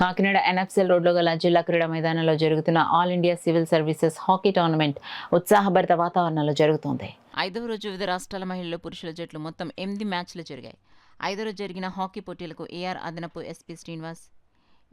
Kakinada NFCL రోడ్లో గల జిల్లా క్రీడా మైదానంలో జరుగుతున్న all India civil services hockey tournament ఉత్సాహభరిత వాతావరణంలో జరుగుతోంది. 5వ రోజు వివిధ రాష్ట్రాల మహిళలు, పురుషుల జట్లు మొత్తం 8 మ్యాచ్లు జరిగాయి. 5వ రోజు జరిగిన హాకీ పోటీలకు ఏఆర్ అదనపు ఎస్పీ శ్రీనివాస్,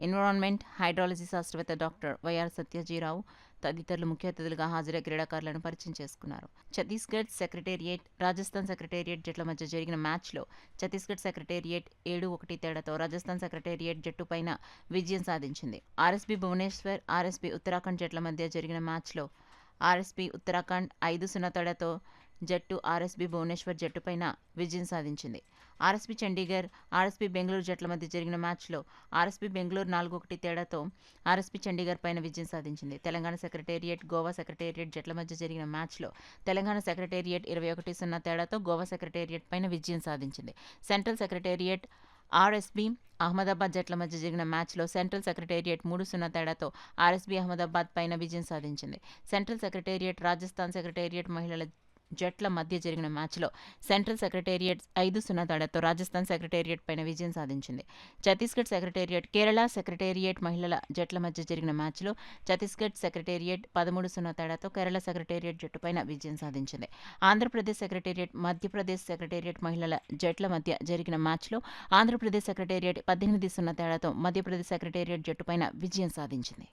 ఎన్విరాన్మెంట్ హైడ్రాలజీ శాస్త్రవేత్త డాక్టర్ వైఆర్ సత్యజీరావు తదితరులు ముఖ్య అతిథులుగా హాజరై క్రీడాకారులను పరిచయం చేసుకున్నారు. ఛత్తీస్గఢ్ సెక్రటేరియట్, రాజస్థాన్ సెక్రటేరియట్ జట్ల మధ్య జరిగిన మ్యాచ్లో ఛత్తీస్గఢ్ సెక్రటేరియట్ 7-1 తేడాతో రాజస్థాన్ సెక్రటేరియట్ జట్టుపైన విజయం సాధించింది. ఆర్ఎస్బీ భువనేశ్వర్, ఆర్ఎస్బీ ఉత్తరాఖండ్ జట్ల మధ్య జరిగిన మ్యాచ్లో ఆర్ఎస్బీ ఉత్తరాఖండ్ 5-0 తేడాతో జట్టు ఆర్ఎస్బీ భువనేశ్వర్ జట్టుపైన విజయం సాధించింది. ఆర్ఎస్బీ చండీగఢ్, ఆర్ఎస్బీ బెంగళూరు జట్ల మధ్య జరిగిన మ్యాచ్లో ఆర్ఎస్బీ బెంగళూరు 4-1 తేడాతో ఆర్ఎస్బీ చండీగఢ్ పైన విజయం సాధించింది. తెలంగాణ సెక్రటేరియట్, గోవా సెక్రటేరియట్ జట్ల మధ్య జరిగిన మ్యాచ్లో తెలంగాణ సెక్రటేరియట్ 21-0 తేడాతో గోవా సెక్రటేరియట్ పైన విజయం సాధించింది. సెంట్రల్ సెక్రటేరియట్, ఆర్ఎస్బీ అహ్మదాబాద్ జట్ల మధ్య జరిగిన మ్యాచ్లో సెంట్రల్ సెక్రటేరియట్ 3-0 తేడాతో ఆర్ఎస్బీ అహ్మదాబాద్ పైన విజయం సాధించింది. సెంట్రల్ సెక్రటేరియట్, రాజస్థాన్ సెక్రటేరియట్ మహిళల జట్ల మధ్య జరిగిన మ్యాచ్లో సెంట్రల్ సెక్రటేరియట్ 5-0 తేడాతో రాజస్థాన్ సెక్రటేరియట్ పైన విజయం సాధించింది. ఛత్తీస్గఢ్ సెక్రటేరియట్, కేరళ సెక్రటేరియట్ మహిళల జట్ల మధ్య జరిగిన మ్యాచ్లో ఛత్తీస్గఢ్ సెక్రటేరియట్ 13-0 తేడాతో కేరళ సెక్రటేరియట్ జట్టుపైన విజయం సాధించింది. ఆంధ్రప్రదేశ్ సెక్రటేరియట్, మధ్యప్రదేశ్ సెక్రటేరియట్ మహిళల జట్ల మధ్య జరిగిన మ్యాచ్లో ఆంధ్రప్రదేశ్ సెక్రటేరియట్ 18-0 తేడాతో మధ్యప్రదేశ్ సెక్రటేరియట్ జట్టుపైన విజయం సాధించింది.